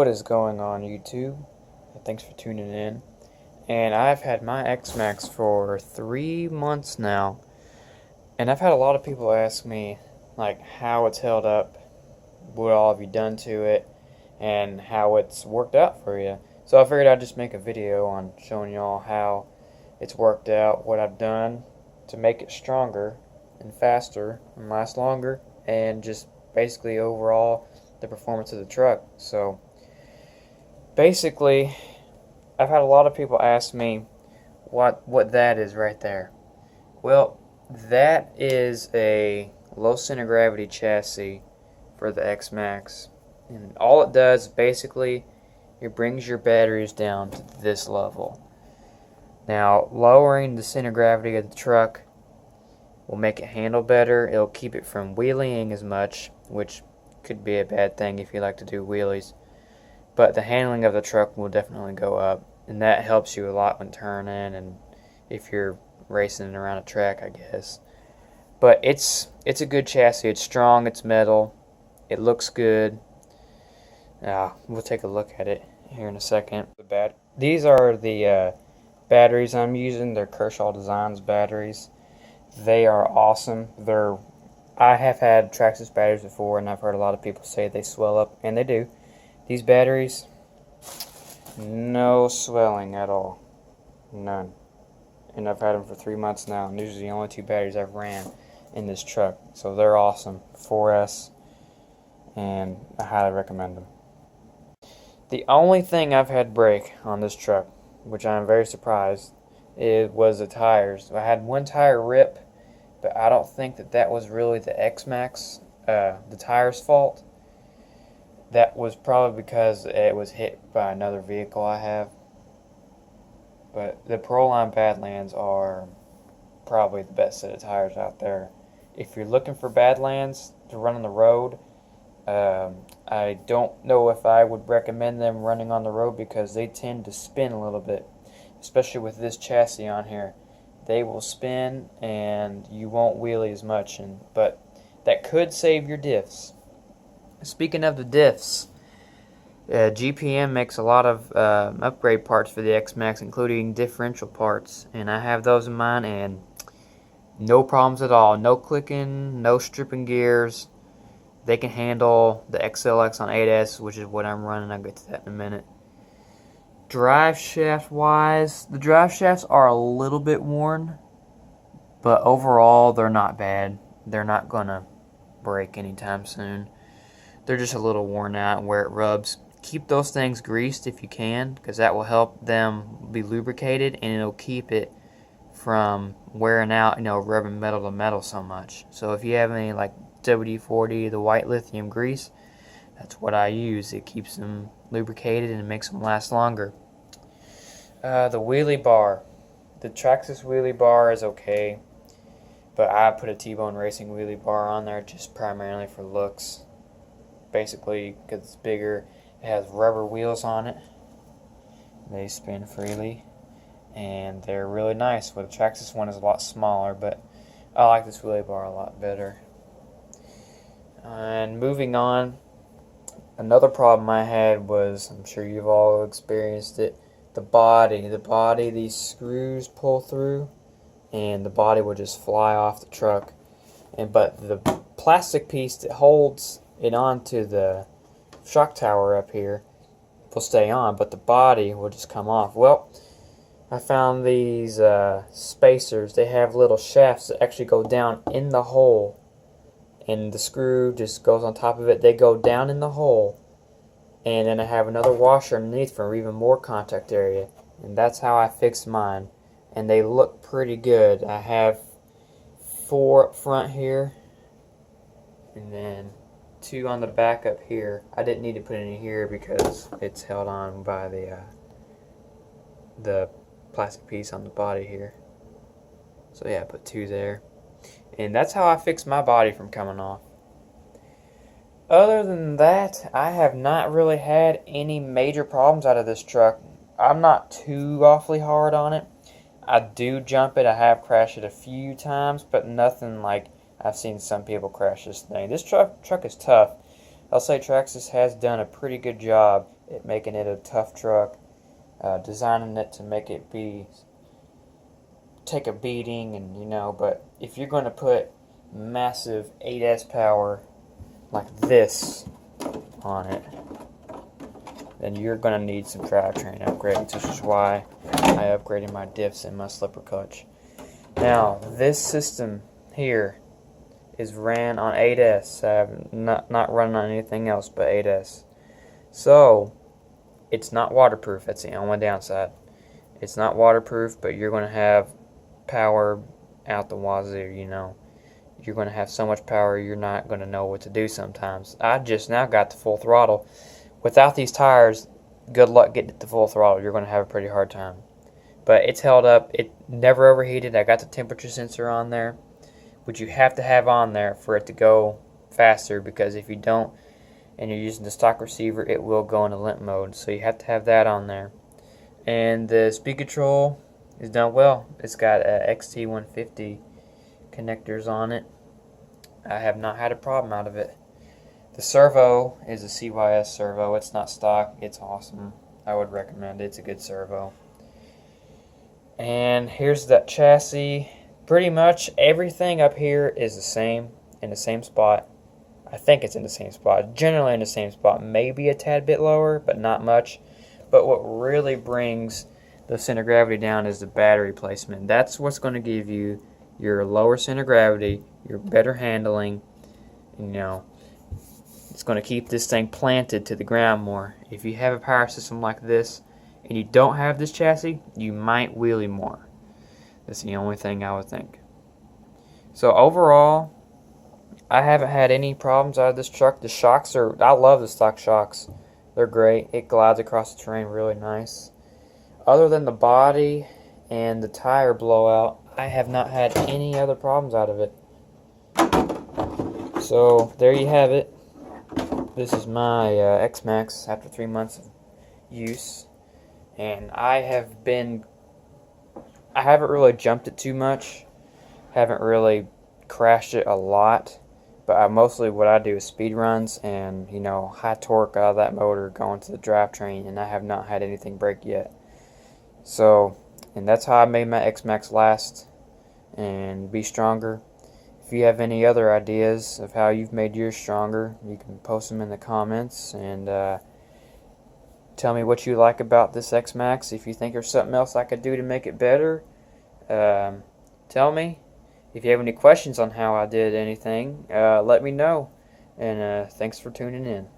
What is going on, YouTube? Thanks for tuning in. And I've had my X-Maxx for 3 months now, and I've had a lot of people ask me like how it's held up, what all have you done to it, and how it's worked out for you. So I figured I'd just make a video on showing y'all how it's worked out, what I've done to make it stronger and faster and last longer, and just basically overall the performance of the truck. So basically, I've had a lot of people ask me what that is right there. Well, that is a low center gravity chassis for the X-Maxx, and all it does basically, it brings your batteries down to this level. Now, lowering the center gravity of the truck will make it handle better. It'll keep it from wheeling as much, which could be a bad thing if you like to do wheelies. But the handling of the truck will definitely go up, and that helps you a lot when turning and if you're racing around a track, I guess. But it's a good chassis. It's strong, it's metal, it looks good. We'll take a look at it here in a second. These are the batteries I'm using. They're Kershaw Designs batteries. They are awesome. I have had Traxxas batteries before, and I've heard a lot of people say they swell up, and they do. These batteries, no swelling at all. None. And I've had them for 3 months now, and these are the only 2 batteries I've ran in this truck. So they're awesome. 4S, and I highly recommend them. The only thing I've had break on this truck, which I'm very surprised, was the tires. I had one tire rip, but I don't think that was really the X-Maxx, the tire's fault. That was probably because it was hit by another vehicle I have. But the Proline Badlands are probably the best set of tires out there. If you're looking for Badlands to run on the road, I don't know if I would recommend them running on the road because they tend to spin a little bit, especially with this chassis on here. They will spin and you won't wheelie as much, but that could save your diffs. Speaking of the diffs, GPM makes a lot of upgrade parts for the X-Maxx, including differential parts, and I have those in mine, and no problems at all. No clicking, no stripping gears. They can handle the XLX on 8S, which is what I'm running. I'll get to that in a minute. Drive shaft wise, the drive shafts are a little bit worn, but overall they're not bad. They're not gonna break anytime soon. They're just a little worn out where it rubs. Keep those things greased if you can, because that will help them be lubricated, and it'll keep it from wearing out, rubbing metal to metal so much. So if you have any like WD-40, the white lithium grease, that's what I use. It keeps them lubricated and it makes them last longer. The wheelie bar. The Traxxas wheelie bar is okay, but I put a T-Bone Racing wheelie bar on there just primarily for looks. Basically, because it's bigger. It has rubber wheels on it. They spin freely, and they're really nice. Well, the Traxxas one is a lot smaller, but I like this wheelie bar a lot better. And moving on, another problem I had was, I'm sure you've all experienced it, the body, these screws pull through and the body will just fly off the truck. But the plastic piece that holds it onto the shock tower up here will stay on, but the body will just come off. Well, I found these spacers. They have little shafts that actually go down in the hole, and the screw just goes on top of it. They go down in the hole, and then I have another washer underneath for even more contact area, and that's how I fixed mine, and they look pretty good. I have 4 up front here, and then 2 on the back up here. I didn't need to put any here because it's held on by the plastic piece on the body here. So yeah, I put 2 there. And that's how I fixed my body from coming off. Other than that, I have not really had any major problems out of this truck. I'm not too awfully hard on it. I do jump it. I have crashed it a few times, but nothing like I've seen some people crash this thing. This truck is tough. I'll say Traxxas has done a pretty good job making it a tough truck, designing it to make it take a beating, and but if you're going to put massive 8S power like this on it, then you're going to need some drivetrain upgrades, which is why I upgraded my diffs and my slipper clutch. Now, this system here is ran on 8S. I'm not running on anything else but 8S. So, it's not waterproof. That's the only downside. It's not waterproof, but you're going to have power out the wazoo, You're going to have so much power you're not going to know what to do sometimes. I just now got to full throttle. Without these tires, good luck getting it to full throttle. You're going to have a pretty hard time. But it's held up. It never overheated. I got the temperature sensor on there, which you have to have on there for it to go faster, because if you don't and you're using the stock receiver, it will go into limp mode. So you have to have that on there. And the speed control is done well. It's got XT150 connectors on it. I have not had a problem out of it. The servo is a CYS servo. It's not stock. It's awesome. I would recommend it. It's a good servo. And here's that chassis. Pretty much everything up here is the same, in the same spot. I think it's in the same spot. Generally in the same spot. Maybe a tad bit lower, but not much. But what really brings the center of gravity down is the battery placement. That's what's going to give you your lower center of gravity, your better handling. It's going to keep this thing planted to the ground more. If you have a power system like this and you don't have this chassis, you might wheelie more. That's the only thing I would think. So overall, I haven't had any problems out of this truck. The shocks I love the stock shocks. They're great. It glides across the terrain really nice. Other than the body and the tire blowout, I have not had any other problems out of it. So there you have it. This is my X-Maxx after 3 months of use, and I haven't really jumped it too much, haven't really crashed it a lot, but mostly what I do is speed runs and high torque out of that motor going to the drivetrain, and I have not had anything break yet. So, and that's how I made my X-Maxx last and be stronger. If you have any other ideas of how you've made yours stronger, you can post them in the comments and tell me what you like about this X-Maxx. If you think there's something else I could do to make it better, tell me. If you have any questions on how I did anything, let me know. And thanks for tuning in.